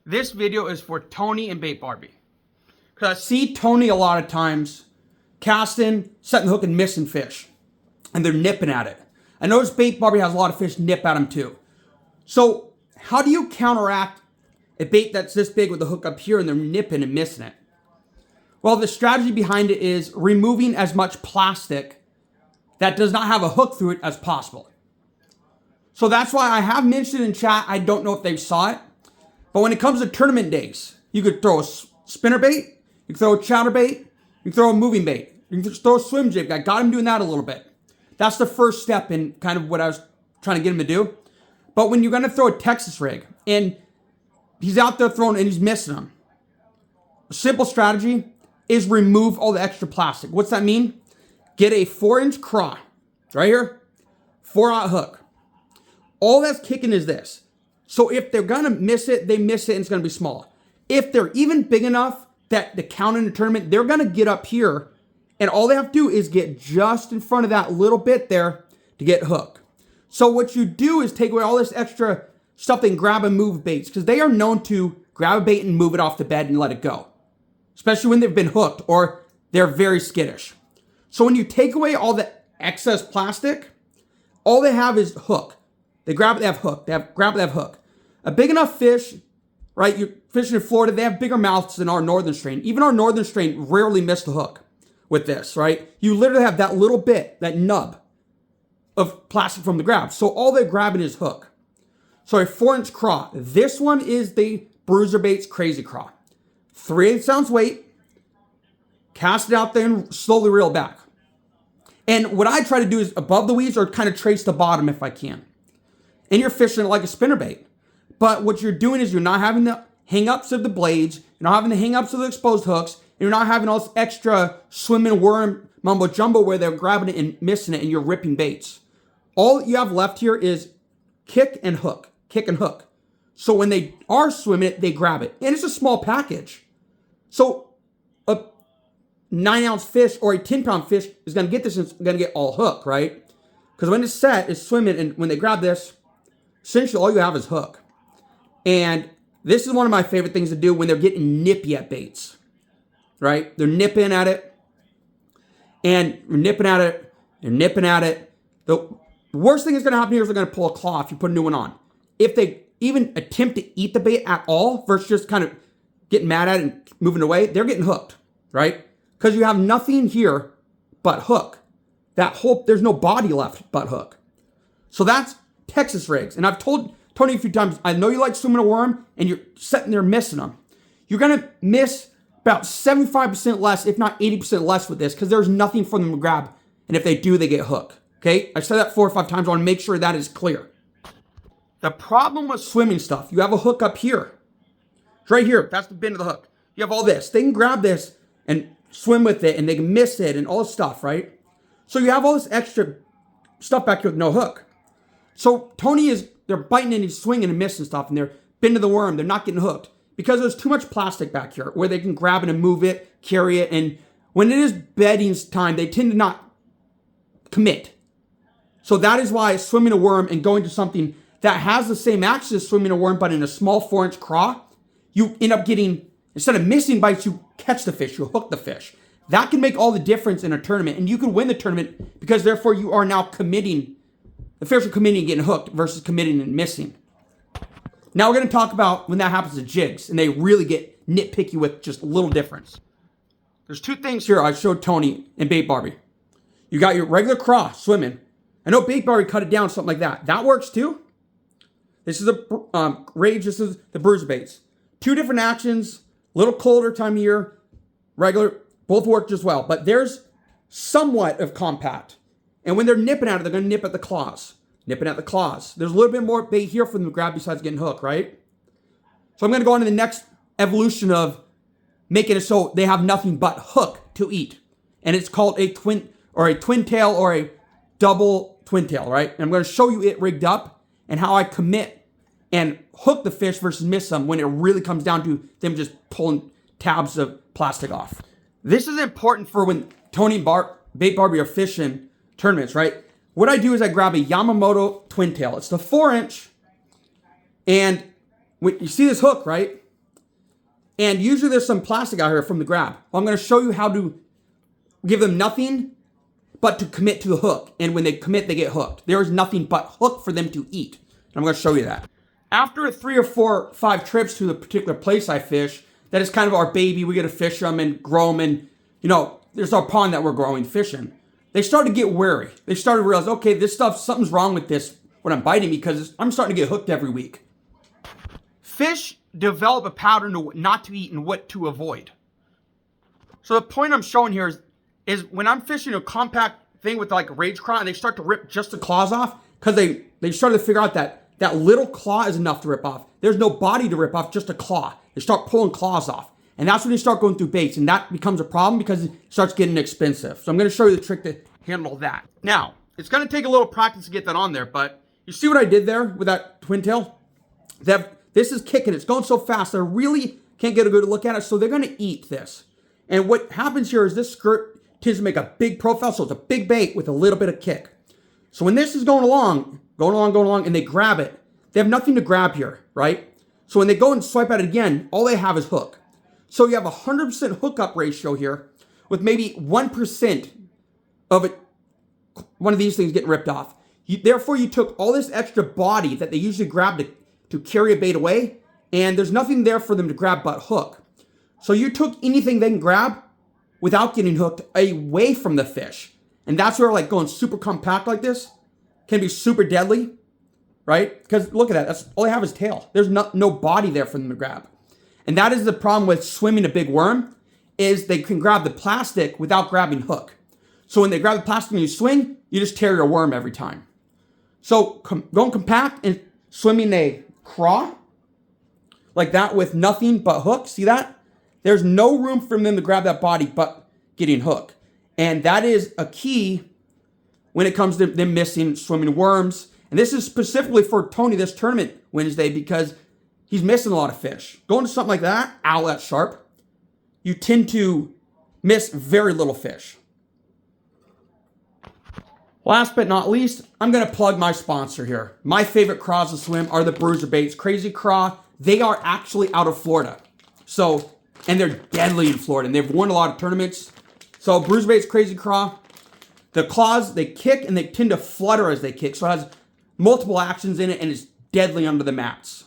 This video is for Tony and Bait Barbie. Because I see Tony a lot of times casting, setting the hook, and missing fish. And they're nipping at it. I notice Bait Barbie has a lot of fish nip at him too. So how do you counteract a bait that's this big with the hook up here and they're nipping and missing it? Well, the strategy behind it is removing as much plastic that does not have a hook through it as possible. So that's why I have mentioned in chat, I don't know if they saw it, but when it comes to tournament days, you could throw a spinner bait, you can throw a chatter bait, you can throw a moving bait, you can just throw a swim jig. I got him doing that a little bit. That's the first step in kind of what I was trying to get him to do. But when you're going to throw a Texas rig and he's out there throwing and he's missing them, a simple strategy is remove all the extra plastic. What's that mean? Get a 4-inch craw right here, 4-aught hook. All that's kicking is this. So if they're going to miss it, they miss it and it's going to be small. If they're even big enough that to count in the tournament, they're going to get up here and all they have to do is get just in front of that little bit there to get hooked. So what you do is take away all this extra stuff and grab and move baits because they are known to grab a bait and move it off the bed and let it go, especially when they've been hooked or they're very skittish. So when you take away all the excess plastic, all they have is hook. They grab it, they have hook. They grab it, they have hook. A big enough fish, right? You're fishing in Florida, they have bigger mouths than our northern strain. Even our northern strain rarely missed the hook with this, right? You literally have that little bit, that nub of plastic from the grab. So all they're grabbing is hook. So a 4-inch craw. This one is the Bruiser Baits Crazy Craw. 3/8 ounce weight. Cast it out there and slowly reel back. And what I try to do is above the weeds or kind of trace the bottom if I can. And you're fishing like a spinnerbait. But what you're doing is you're not having the hang-ups of the blades, you're not having the hang-ups of the exposed hooks, and you're not having all this extra swimming worm mumbo jumbo where they're grabbing it and missing it and you're ripping baits. All you have left here is kick and hook, kick and hook. So when they are swimming it, they grab it. And it's a small package. So a 9-ounce fish or a 10-pound fish is going to get this and it's going to get all hook, right? Because when it's set, it's swimming, and when they grab this, essentially all you have is hook. And this is one of my favorite things to do when they're getting nippy at baits, right? They're nipping at it, and you're nipping at it, you're nipping at it. The worst thing that's going to happen here is they're going to pull a claw if you put a new one on. If they even attempt to eat the bait at all versus just kind of getting mad at it and moving away, they're getting hooked, right? Because you have nothing here but hook. There's no body left but hook. So that's Texas rigs. And I've told Tony a few times, I know you like swimming a worm and you're sitting there missing them. You're going to miss about 75% less, if not 80% less with this because there's nothing for them to grab. And if they do, they get hooked. Okay? I've said that 4 or 5 times. I want to make sure that is clear. The problem with swimming stuff, you have a hook up here. It's right here. That's the bend of the hook. You have all this. They can grab this and swim with it and they can miss it and all this stuff, right? So you have all this extra stuff back here with no hook. So they're biting and he's swinging and missing stuff and they're bending the worm. They're not getting hooked because there's too much plastic back here where they can grab it and move it, carry it. And when it is bedding time, they tend to not commit. So that is why swimming a worm and going to something that has the same action as swimming a worm, but in a small 4-inch craw, you end up getting, instead of missing bites, you catch the fish, you hook the fish. That can make all the difference in a tournament, and you can win the tournament because therefore you are now committing. The fish are committing and getting hooked versus committing and missing. Now we're going to talk about when that happens to jigs, and they really get nitpicky with just a little difference. There's 2 things here I showed Tony and Bait Barbie. You got your regular craw swimming. I know Bait Barbie cut it down, something like that. That works too. This is a Rage, this is the Bruiser Baits. 2 different actions, a little colder time of year, regular, both work just well. But there's somewhat of compact. And when they're nipping at it, they're going to nip at the claws. Nipping at the claws. There's a little bit more bait here for them to grab besides getting hooked, right? So I'm going to go on to the next evolution of making it so they have nothing but hook to eat. And it's called a twin tail or a double twin tail, right? And I'm going to show you it rigged up and how I commit and hook the fish versus miss them when it really comes down to them just pulling tabs of plastic off. This is important for when Tony and Bait Barbie are fishing tournaments, right? What I do is I grab a Yamamoto twin tail. It's the 4-inch, and when you see this hook, right? And usually there's some plastic out here from the grab. Well, I'm going to show you how to give them nothing but to commit to the hook. And when they commit, they get hooked. There is nothing but hook for them to eat. And I'm going to show you that. After 3 or 4, 5 trips to the particular place I fish, that is kind of our baby. We get to fish them and grow them. And, there's our pond that we're growing fish in. They started to get wary. They started to realize, okay, this stuff, something's wrong with this when I'm biting because I'm starting to get hooked every week. Fish develop a pattern to what not to eat and what to avoid. So the point I'm showing here is when I'm fishing a compact thing with like rage craw and they start to rip just the Claws off, because they started to figure out that little claw is enough to rip off. There's no body to rip off, just a claw. They start pulling claws off. And that's when you start going through baits, and that becomes a problem because it starts getting expensive. So I'm going to show you the trick to handle that. Now, it's going to take a little practice to get that on there, but you see what I did there with that twin tail? This is kicking. It's going so fast. I really can't get a good look at it, so they're going to eat this. And what happens here is this skirt tends to make a big profile, so it's a big bait with a little bit of kick. So when this is going along, and they grab it, they have nothing to grab here, right? So when they go and swipe at it again, all they have is hook. So you have a 100% hookup ratio here with maybe 1% of it, one of these things getting ripped off. Therefore, you took all this extra body that they usually grab to carry a bait away, and there's nothing there for them to grab but hook. So you took anything they can grab without getting hooked away from the fish. And that's where like going super compact like this can be super deadly, right? Because look at that. That's all they have is tail. There's no body there for them to grab. And that is the problem with swimming a big worm, is they can grab the plastic without grabbing hook. So when they grab the plastic and you swing, you just tear your worm every time. So going compact and swimming a craw like that with nothing but hook, see that? There's no room for them to grab that body but getting hook. And that is a key when it comes to them missing swimming worms. And this is specifically for Tony this tournament Wednesday because he's missing a lot of fish. Going to something like that, outlet sharp, you tend to miss very little fish. Last but not least, I'm going to plug my sponsor here. My favorite craws to swim are the Bruiser Baits Crazy Craw. They are actually out of Florida. And they're deadly in Florida, and they've won a lot of tournaments. So Bruiser Baits Crazy Craw, the claws, they kick and they tend to flutter as they kick. So it has multiple actions in it and it's deadly under the mats.